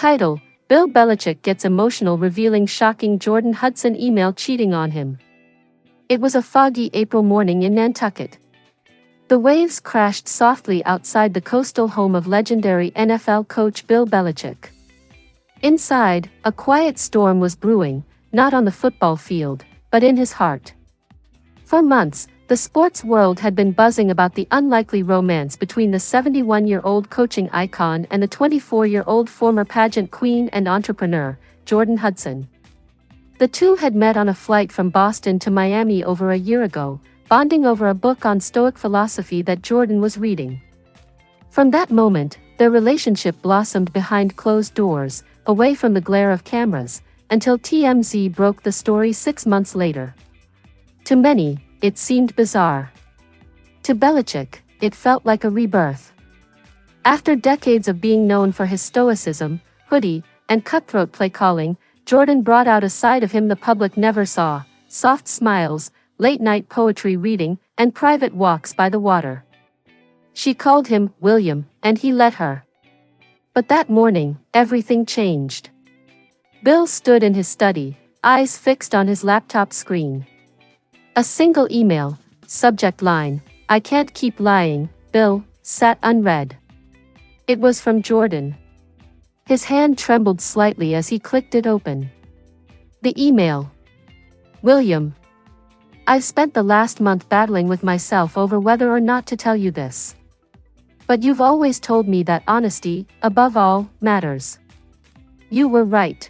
Title: Bill Belichick gets emotional revealing shocking Jordon Hudson email cheating on him. It was a foggy April morning in Nantucket. The waves crashed softly outside the coastal home of legendary NFL coach Bill Belichick. Inside, a quiet storm was brewing, not on the football field, but in his heart. For months, the sports world had been buzzing about the unlikely romance between the 71-year-old coaching icon and the 24-year-old former pageant queen and entrepreneur, Jordon Hudson. The two had met on a flight from Boston to Miami over a year ago, bonding over a book on Stoic philosophy that Jordon was reading. From that moment, their relationship blossomed behind closed doors, away from the glare of cameras, until TMZ broke the story 6 months later. To many, it seemed bizarre. To Belichick, it felt like a rebirth. After decades of being known for his stoicism, hoodie, and cutthroat play calling, Jordon brought out a side of him the public never saw: soft smiles, late-night poetry reading, and private walks by the water. She called him William, and he let her. But that morning, everything changed. Bill stood in his study, eyes fixed on his laptop screen. A single email, subject line: "I can't keep lying, Bill," sat unread. It was from Jordon. His hand trembled slightly as he clicked it open. The email: "William, I've spent the last month battling with myself over whether or not to tell you this. But you've always told me that honesty, above all, matters. You were right.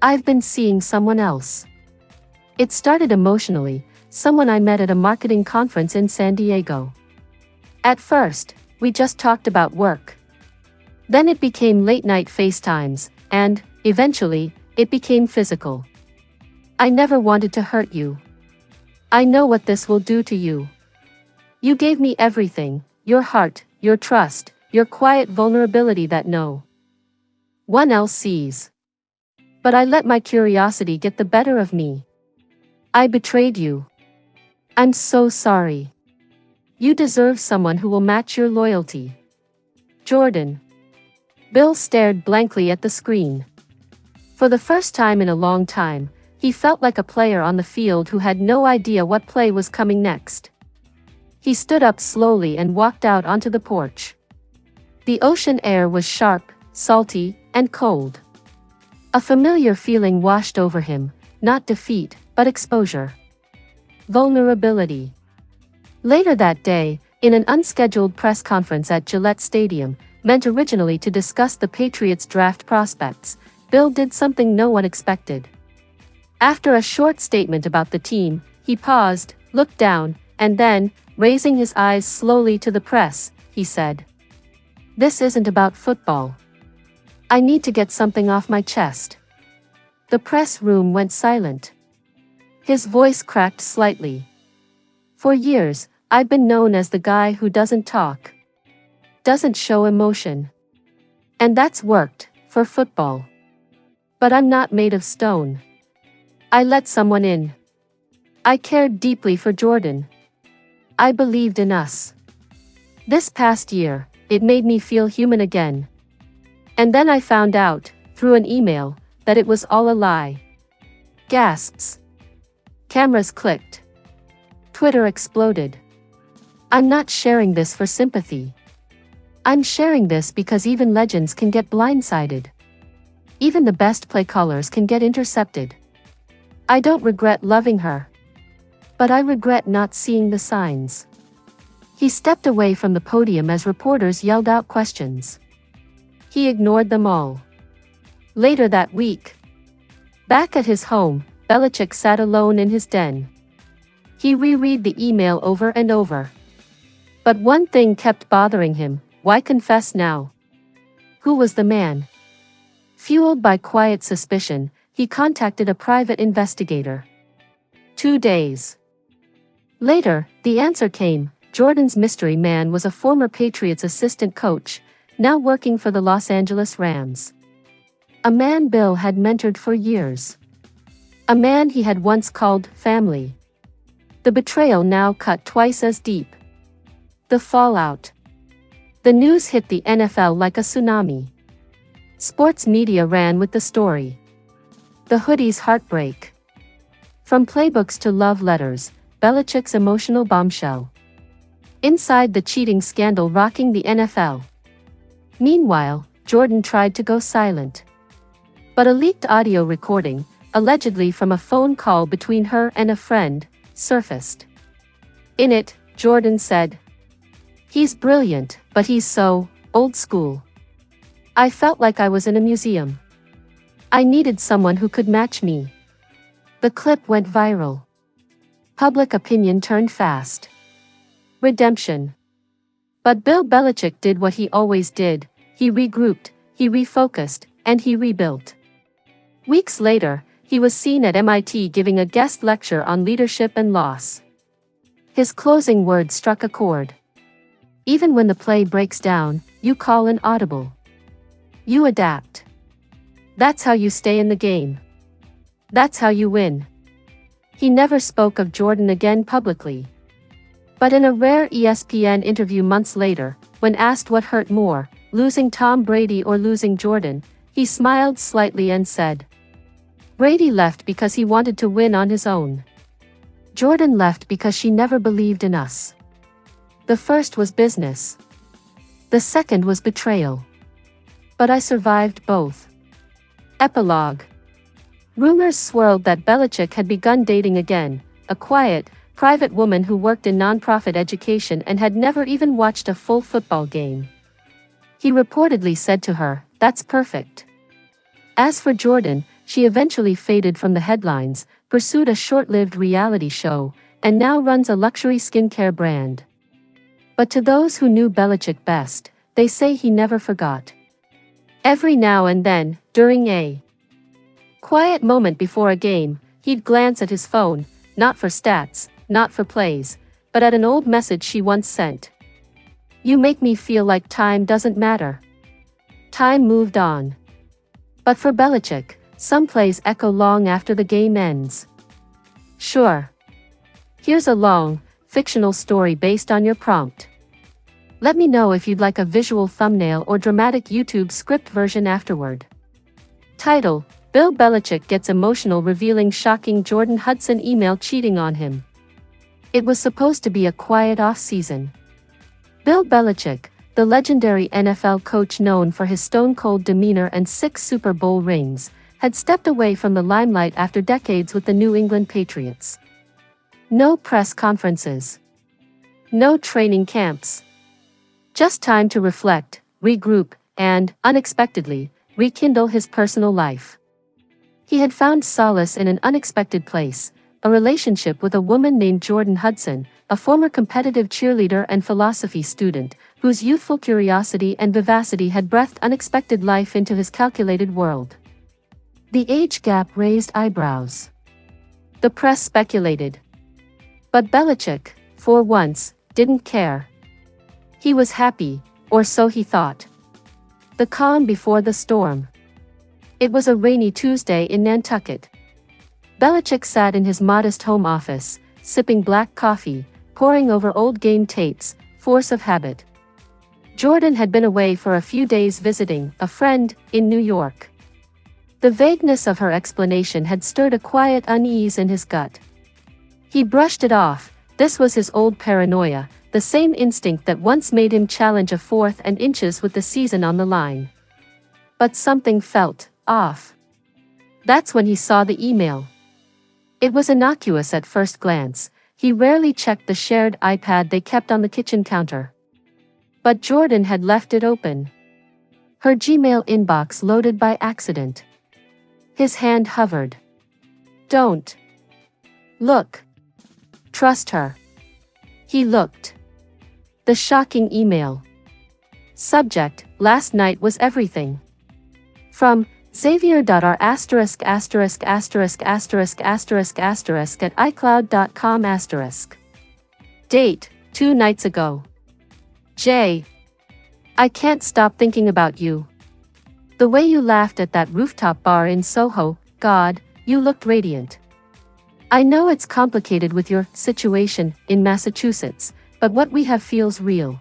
I've been seeing someone else. It started emotionally, someone I met at a marketing conference in San Diego. At first, we just talked about work. Then it became late-night FaceTimes, and, eventually, it became physical. I never wanted to hurt you. I know what this will do to you. You gave me everything: your heart, your trust, your quiet vulnerability that no one else sees. But I let my curiosity get the better of me. I betrayed you. I'm so sorry. You deserve someone who will match your loyalty. Jordon." Bill stared blankly at the screen. For the first time in a long time, he felt like a player on the field who had no idea what play was coming next. He stood up slowly and walked out onto the porch. The ocean air was sharp, salty, and cold. A familiar feeling washed over him, not defeat, but exposure. Vulnerability. Later that day, in an unscheduled press conference at Gillette Stadium, meant originally to discuss the Patriots' draft prospects, Bill did something no one expected. After a short statement about the team, he paused, looked down, and then, raising his eyes slowly to the press, he said, "This isn't about football. I need to get something off my chest." The press room went silent. His voice cracked slightly. "For years, I've been known as the guy who doesn't talk. Doesn't show emotion. And that's worked, for football. But I'm not made of stone. I let someone in. I cared deeply for Jordon. I believed in us. This past year, it made me feel human again. And then I found out, through an email, that it was all a lie." Gasps. Cameras clicked. Twitter exploded. "I'm not sharing this for sympathy. I'm sharing this because even legends can get blindsided. Even the best play callers can get intercepted. I don't regret loving her. But I regret not seeing the signs." He stepped away from the podium as reporters yelled out questions. He ignored them all. Later that week, back at his home, Belichick sat alone in his den. He reread the email over and over. But one thing kept bothering him: why confess now? Who was the man? Fueled by quiet suspicion, he contacted a private investigator. 2 days later, the answer came: Jordon's mystery man was a former Patriots assistant coach, now working for the Los Angeles Rams. A man Bill had mentored for years. A man he had once called family. The betrayal now cut twice as deep. The fallout. The news hit the NFL like a tsunami. Sports media ran with the story. The hoodie's heartbreak. From playbooks to love letters, Belichick's emotional bombshell. Inside the cheating scandal rocking the NFL. Meanwhile, Jordon tried to go silent. But a leaked audio recording, allegedly from a phone call between her and a friend, surfaced. In it, Jordon said, "He's brilliant, but he's so old school. I felt like I was in a museum. I needed someone who could match me." The clip went viral. Public opinion turned fast. Redemption. But Bill Belichick did what he always did: he regrouped, he refocused, and he rebuilt. Weeks later, he was seen at MIT giving a guest lecture on leadership and loss. His closing words struck a chord. Even when the play breaks down, you call an audible. You adapt. That's how you stay in the game. That's how you win. He never spoke of Jordon again publicly. But in a rare ESPN interview months later, when asked what hurt more, losing Tom Brady or losing Jordon, he smiled slightly and said, "Brady left because he wanted to win on his own. Jordon left because she never believed in us. The first was business. The second was betrayal. But I survived both." Epilogue. Rumors swirled that Belichick had begun dating again, a quiet, private woman who worked in nonprofit education and had never even watched a full football game. He reportedly said to her, "That's perfect." As for Jordon, she eventually faded from the headlines, pursued a short-lived reality show, and now runs a luxury skincare brand. But to those who knew Belichick best, they say he never forgot. Every now and then, during a quiet moment before a game, he'd glance at his phone, not for stats, not for plays, but at an old message she once sent. "You make me feel like time doesn't matter." Time moved on. But for Belichick, some plays echo long after the game ends. Sure. Here's a long, fictional story based on your prompt. Let me know if you'd like a visual thumbnail or dramatic YouTube script version afterward. Title: Bill Belichick gets emotional revealing shocking Jordon Hudson email cheating on him. It was supposed to be a quiet off-season. Bill Belichick, the legendary NFL coach known for his stone-cold demeanor and 6 Super Bowl rings, had stepped away from the limelight after decades with the New England Patriots. No press conferences. No training camps. Just time to reflect, regroup, and, unexpectedly, rekindle his personal life. He had found solace in an unexpected place, a relationship with a woman named Jordon Hudson, a former competitive cheerleader and philosophy student, whose youthful curiosity and vivacity had breathed unexpected life into his calculated world. The age gap raised eyebrows. The press speculated. But Belichick, for once, didn't care. He was happy, or so he thought. The calm before the storm. It was a rainy Tuesday in Nantucket. Belichick sat in his modest home office, sipping black coffee, poring over old game tapes, force of habit. Jordon had been away for a few days visiting a friend in New York. The vagueness of her explanation had stirred a quiet unease in his gut. He brushed it off. This was his old paranoia, the same instinct that once made him challenge a 4th and inches with the season on the line. But something felt off. That's when he saw the email. It was innocuous at first glance. He rarely checked the shared iPad they kept on the kitchen counter. But Jordon had left it open. Her Gmail inbox loaded by accident. His hand hovered. "Don't look. Trust her." He looked. The shocking email. Subject: Last night was everything. From Xavier.r *** at iCloud.com ***. Date: 2 nights ago. J. I can't stop thinking about you. The way you laughed at that rooftop bar in Soho, God, you looked radiant. I know it's complicated with your situation in Massachusetts, but what we have feels real.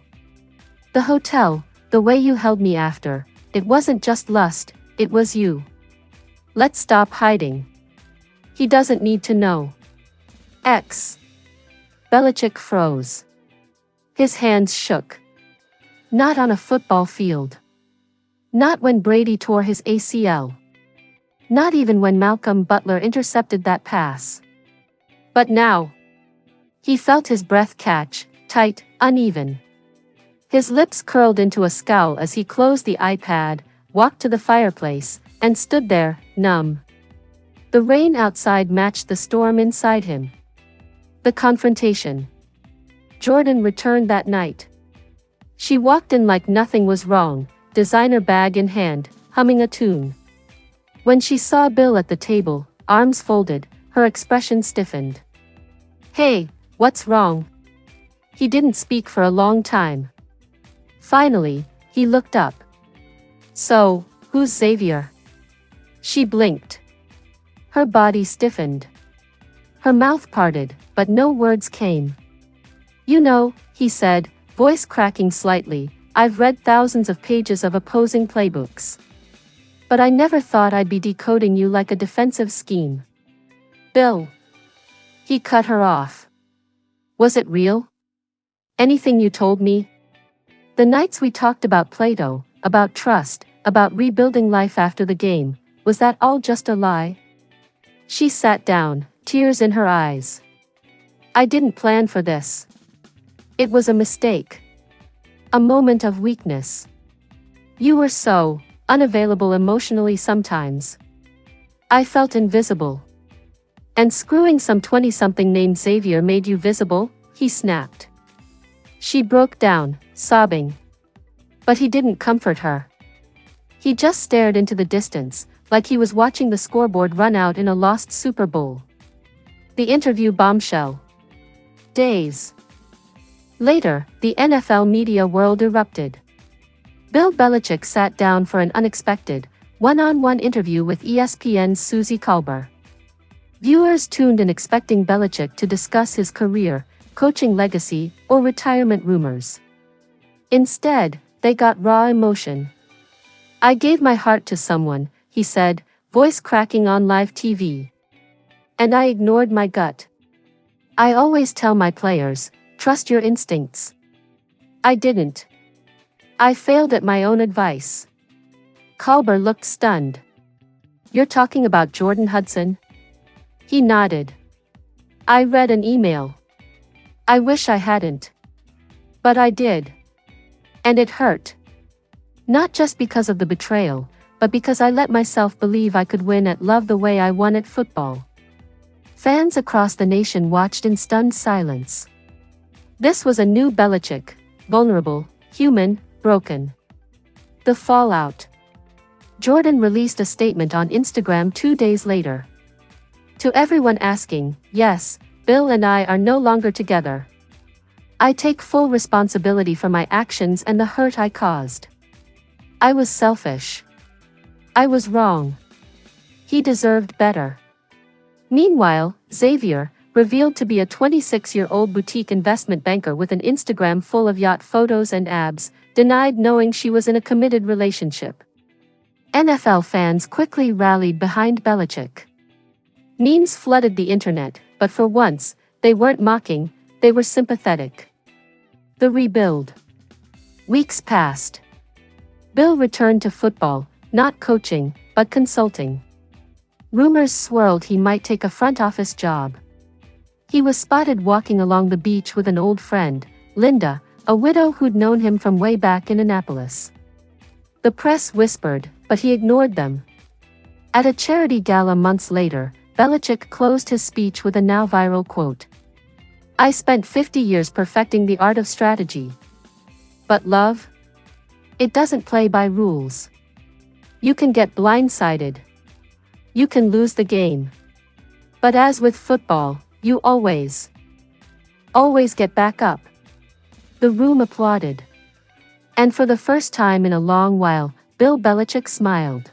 The hotel, the way you held me after, it wasn't just lust, it was you. Let's stop hiding. He doesn't need to know. X. Belichick froze. His hands shook. Not on a football field. Not when Brady tore his ACL. Not even when Malcolm Butler intercepted that pass. But now. He felt his breath catch, tight, uneven. His lips curled into a scowl as he closed the iPad, walked to the fireplace, and stood there, numb. The rain outside matched the storm inside him. The confrontation. Jordon returned that night. She walked in like nothing was wrong, designer bag in hand, humming a tune. When she saw Bill at the table, arms folded, her expression stiffened. "Hey, what's wrong?" He didn't speak for a long time. Finally, he looked up. "So, who's Xavier?" She blinked. Her body stiffened. Her mouth parted, but no words came. "You know," he said, voice cracking slightly, "I've read thousands of pages of opposing playbooks. But I never thought I'd be decoding you like a defensive scheme." "Bill." He cut her off. "Was it real? Anything you told me? The nights we talked about Plato, about trust, about rebuilding life after the game, was that all just a lie?" She sat down, tears in her eyes. "I didn't plan for this. It was a mistake. A moment of weakness. You were so unavailable emotionally sometimes. I felt invisible. And screwing some 20-something named Xavier made you visible," he snapped. She broke down, sobbing. But he didn't comfort her. He just stared into the distance, like he was watching the scoreboard run out in a lost Super Bowl. The interview bombshell. Days later, the NFL media world erupted. Bill Belichick sat down for an unexpected, one-on-one interview with ESPN's Suzy Kolber. Viewers tuned in expecting Belichick to discuss his career, coaching legacy, or retirement rumors. Instead, they got raw emotion. "I gave my heart to someone," he said, voice cracking on live TV. "And I ignored my gut. I always tell my players, trust your instincts. I didn't. I failed at my own advice." Kolber looked stunned. "You're talking about Jordon Hudson?" He nodded. "I read an email. I wish I hadn't. But I did. And it hurt. Not just because of the betrayal, but because I let myself believe I could win at love the way I won at football." Fans across the nation watched in stunned silence. This was a new Belichick, vulnerable, human, broken. The fallout. Jordon released a statement on Instagram 2 days later. "To everyone asking, yes, Bill and I are no longer together. I take full responsibility for my actions and the hurt I caused. I was selfish. I was wrong. He deserved better." Meanwhile, Xavier, revealed to be a 26-year-old boutique investment banker with an Instagram full of yacht photos and abs, denied knowing she was in a committed relationship. NFL fans quickly rallied behind Belichick. Memes flooded the internet, but for once, they weren't mocking, they were sympathetic. The rebuild. Weeks passed. Bill returned to football, not coaching, but consulting. Rumors swirled he might take a front office job. He was spotted walking along the beach with an old friend, Linda, a widow who'd known him from way back in Annapolis. The press whispered, but he ignored them. At a charity gala months later, Belichick closed his speech with a now viral quote. "I spent 50 years perfecting the art of strategy. But love? It doesn't play by rules. You can get blindsided. You can lose the game. But as with football, you always get back up." The room applauded. And for the first time in a long while, Bill Belichick smiled.